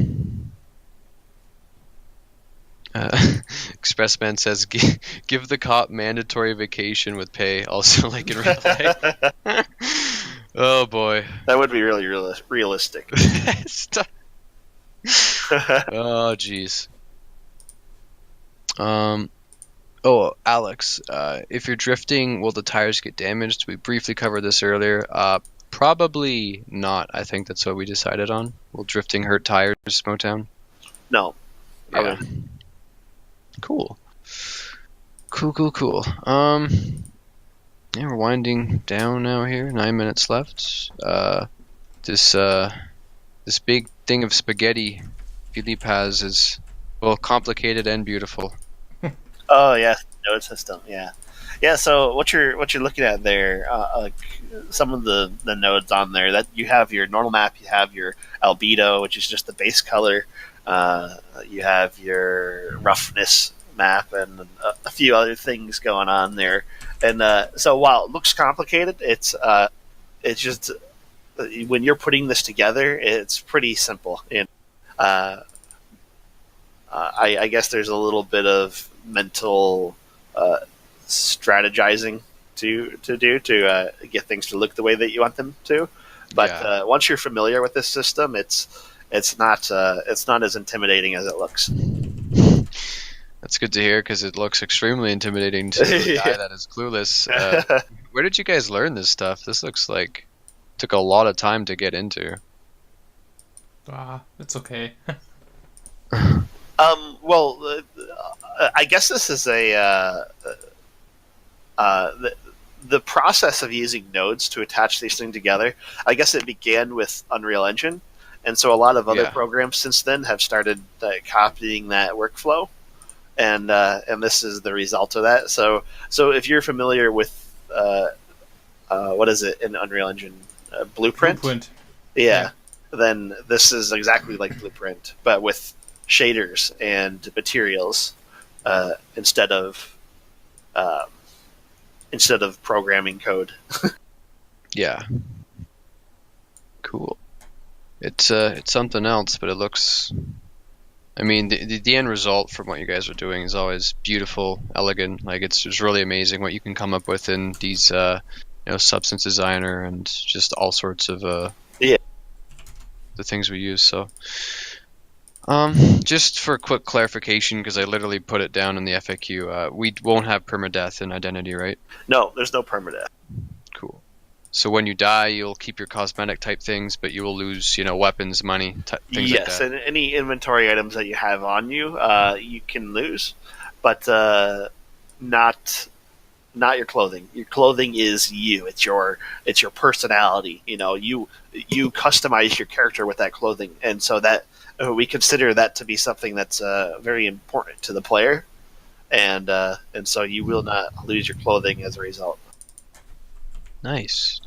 Expressman says, "Give the cop mandatory vacation with pay." Also, like in real life. Oh boy. That would be really realistic. Stop. Oh jeez. Oh, Alex, if you're drifting, will the tires get damaged? We briefly covered this earlier. Probably not. I think that's what we decided on. Will drifting hurt tires, Motown? No. Yeah. Cool. Cool. Yeah, we're winding down now here. 9 minutes left. This big thing of spaghetti Philippe has is, well, complicated and beautiful. Oh yeah, node system. Yeah. So what you're looking at there, like some of the nodes on there, that you have your normal map, you have your albedo, which is just the base color. You have your roughness map and a few other things going on there. And so while it looks complicated, it's just when you're putting this together, it's pretty simple. And I guess there's a little bit of mental strategizing to do to get things to look the way that you want them to. But once you're familiar with this system, it's not as intimidating as it looks. That's good to hear, because it looks extremely intimidating to a guy that is clueless. Where did you guys learn this stuff? This looks like took a lot of time to get into. It's okay. Well, I guess this is the process of using nodes to attach these things together. I guess it began with Unreal Engine, and so a lot of other programs since then have started copying that workflow, and this is the result of that. So if you're familiar with what is it in Unreal Engine, Blueprint? Yeah, then this is exactly like Blueprint, but with shaders and materials instead of programming code. Yeah. Cool. It's something else, but it looks. I mean, the end result from what you guys are doing is always beautiful, elegant. Like it's really amazing what you can come up with in these, Substance Designer and just all sorts of the things we use. So, just for quick clarification, because I literally put it down in the FAQ, we won't have permadeath in Identity, right? No, there's no permadeath. Cool. So when you die, you'll keep your cosmetic type things, but you will lose, weapons, money, things like that. And any inventory items that you have on you, you can lose. But not your clothing. Your clothing is you. It's your personality. You customize your character with that clothing, and so that we consider that to be something that's very important to the player, and so you will not lose your clothing as a result. Nice.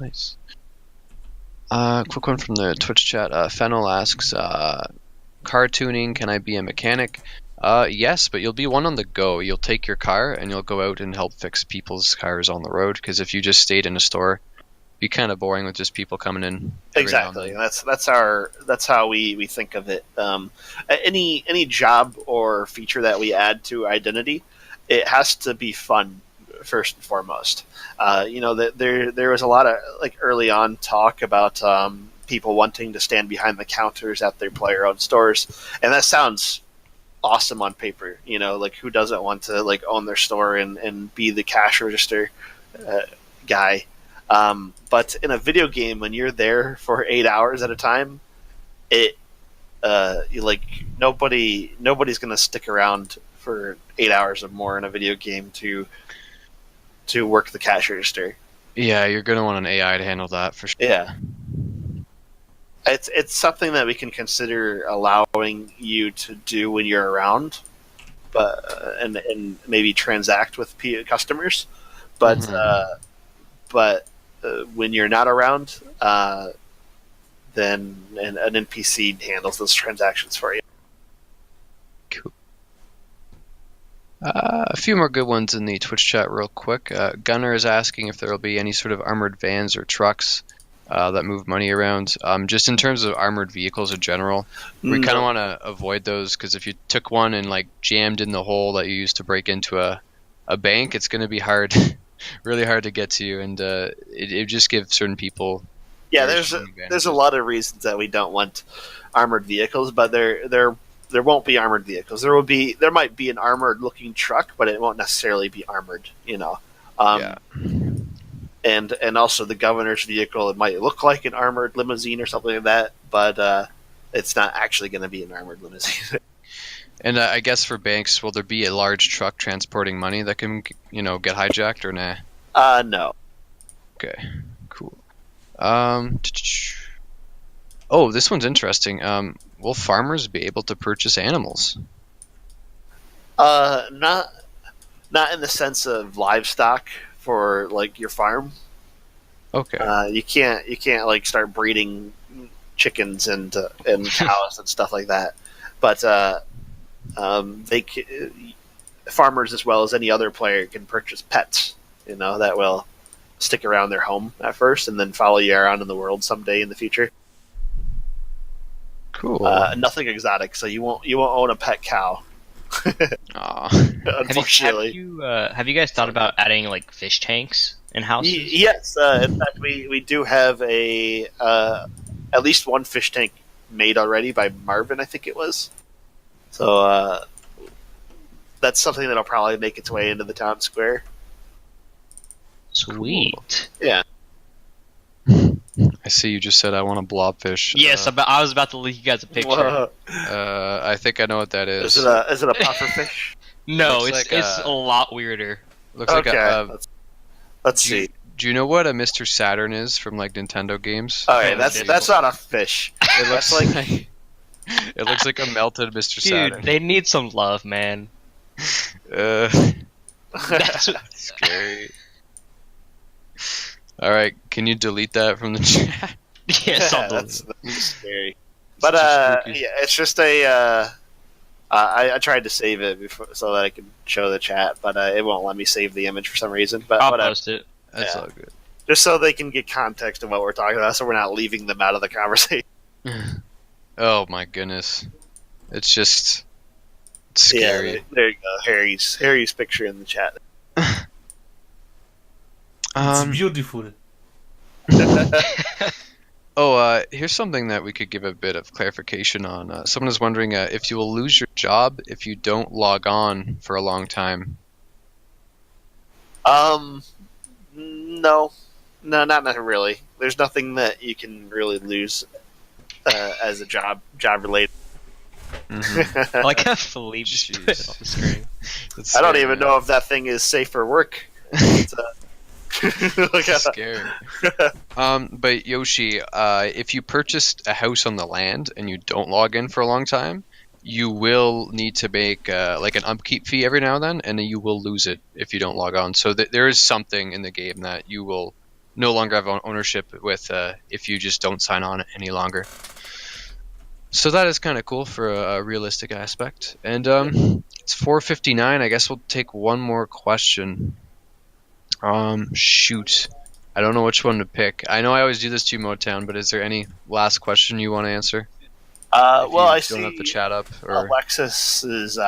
Quick one from the Twitch chat. Fennel asks, car tuning, can I be a mechanic? Yes, but you'll be one on the go. You'll take your car and you'll go out and help fix people's cars on the road, because if you just stayed in a store, it'd be kind of boring with just people coming in. Exactly. That's how we think of it. Any job or feature that we add to Identity, it has to be fun first and foremost. There was a lot of early on talk about people wanting to stand behind the counters at their player-owned stores, and that sounds awesome on paper. Who doesn't want to own their store and be the cash register guy? But in a video game, when you're there for 8 hours at a time, nobody's gonna stick around for 8 hours or more in a video game to work the cash register. Yeah, you're gonna want an AI to handle that for sure. Yeah. It's something that we can consider allowing you to do when you're around, but and maybe transact with customers, but when you're not around, then an NPC handles those transactions for you. Cool. A few more good ones in the Twitch chat real quick. Gunnar is asking if there will be any sort of armored vans or trucks that move money around. Just in terms of armored vehicles in general, we kind of want to avoid those, because if you took one and jammed in the hole that you used to break into a bank, it's going to be hard, really hard to get to you, and it just give certain people. Yeah, there's a lot of reasons that we don't want armored vehicles, but there won't be armored vehicles. There might be an armored looking truck, but it won't necessarily be armored. Yeah. And also the governor's vehicle, it might look like an armored limousine or something like that, but it's not actually going to be an armored limousine. And I guess for banks, will there be a large truck transporting money that can, get hijacked, or nah? No. Okay, cool. This one's interesting. Will farmers be able to purchase animals? Not in the sense of livestock for your farm. Okay. You can't start breeding chickens and cows and stuff like that. But farmers, as well as any other player, can purchase pets. That will stick around their home at first and then follow you around in the world someday in the future. Cool. Nothing exotic, so you won't own a pet cow. Unfortunately. Have you guys thought about adding fish tanks in houses? Yes. In fact, we do have at least one fish tank made already by Marvin, I think it was. So that's something that'll probably make its way into the town square. Sweet. Cool. Yeah. I see you just said I want a blobfish. Yes, I was about to leak you guys a picture. I think I know what that is. Is it a puffer fish? No, it's a lot weirder. Looks okay. like let's see. Do you know what a Mr. Saturn is from Nintendo games? Okay, that's not a fish. It looks like it looks like a melted Mr. Saturn. Dude, they need some love, man. That's scary. All right, can you delete that from the chat? Yes, I'll that's scary. But it's just a. I tried to save it before so that I could show the chat, but it won't let me save the image for some reason. But I'll post it. That's all good. Just so they can get context of what we're talking about, so we're not leaving them out of the conversation. Oh my goodness, it's scary. Yeah, there you go, Harry's picture in the chat. It's beautiful. Here's something that we could give a bit of clarification on. Someone is wondering if you will lose your job if you don't log on for a long time. No, not really. There's nothing that you can really lose as a job related. Mhm. I like how Philippe just put it on the screen. That's I don't scary, even man. know if that thing is safe for work. It's, look It's at scary. But Yoshi, if you purchased a house on the land and you don't log in for a long time, you will need to make like an upkeep fee every now and then, and then you will lose it if you don't log on. So there is something in the game that you will no longer have ownership with if you just don't sign on any longer. So that is kind of cool for a realistic aspect. And it's 4:59. I guess we'll take one more question. Shoot. I don't know which one to pick. I know I always do this to you, Motown, but is there any last question you want to answer? If well, I you don't have the see chat up, or Alexis's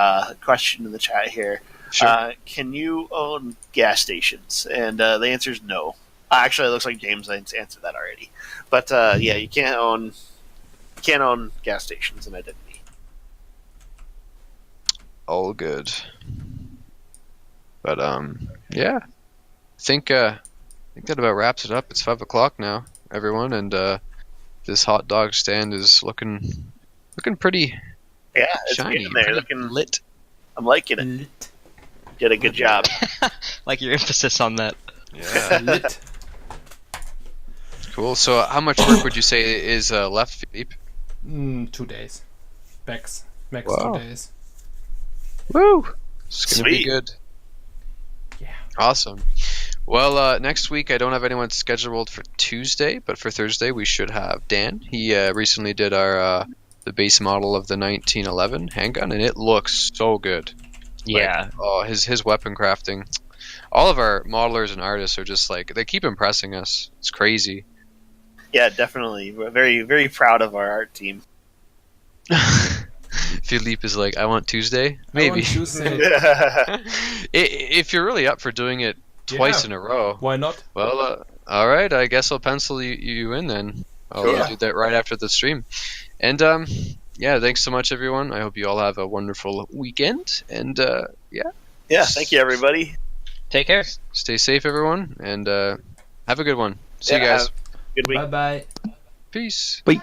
question in the chat here. sure. Can you own gas stations? And the answer is no. Actually, it looks like James answered that already. But yeah, you can't own gas stations in Identity. All good. But yeah. I think that about wraps it up. It's 5 o'clock now, everyone, and this hot dog stand is looking pretty Yeah, it's shiny, getting there. pretty Looking, lit. I'm liking it. Lit. Did a good job. Like your emphasis on that. Yeah, Lit. cool. So, how much work would you say is left, Philippe? 2 days. Max Wow. 2 days. Woo! It's gonna be Sweet. good. Yeah. Awesome. Well, next week I don't have anyone scheduled for Tuesday, but for Thursday we should have Dan. He recently did our the base model of the 1911 handgun, and it looks so good. Yeah. Like, oh, his weapon crafting. All of our modelers and artists are just like, they keep impressing us. It's crazy. Yeah, definitely. We're very, very proud of our art team. Philippe is like, I want Tuesday, I maybe. want Tuesday. If you're really up for doing it twice Yeah. in a row, Why not? well, all right. I guess I'll pencil you in then. I'll Sure. do that right after the stream. And yeah, thanks so much, everyone. I hope you all have a wonderful weekend. And yeah, Yeah, thank you, everybody. Take care. stay safe, everyone, and have a good one. See you Yeah, guys. Good week. Bye bye. Peace. Bye.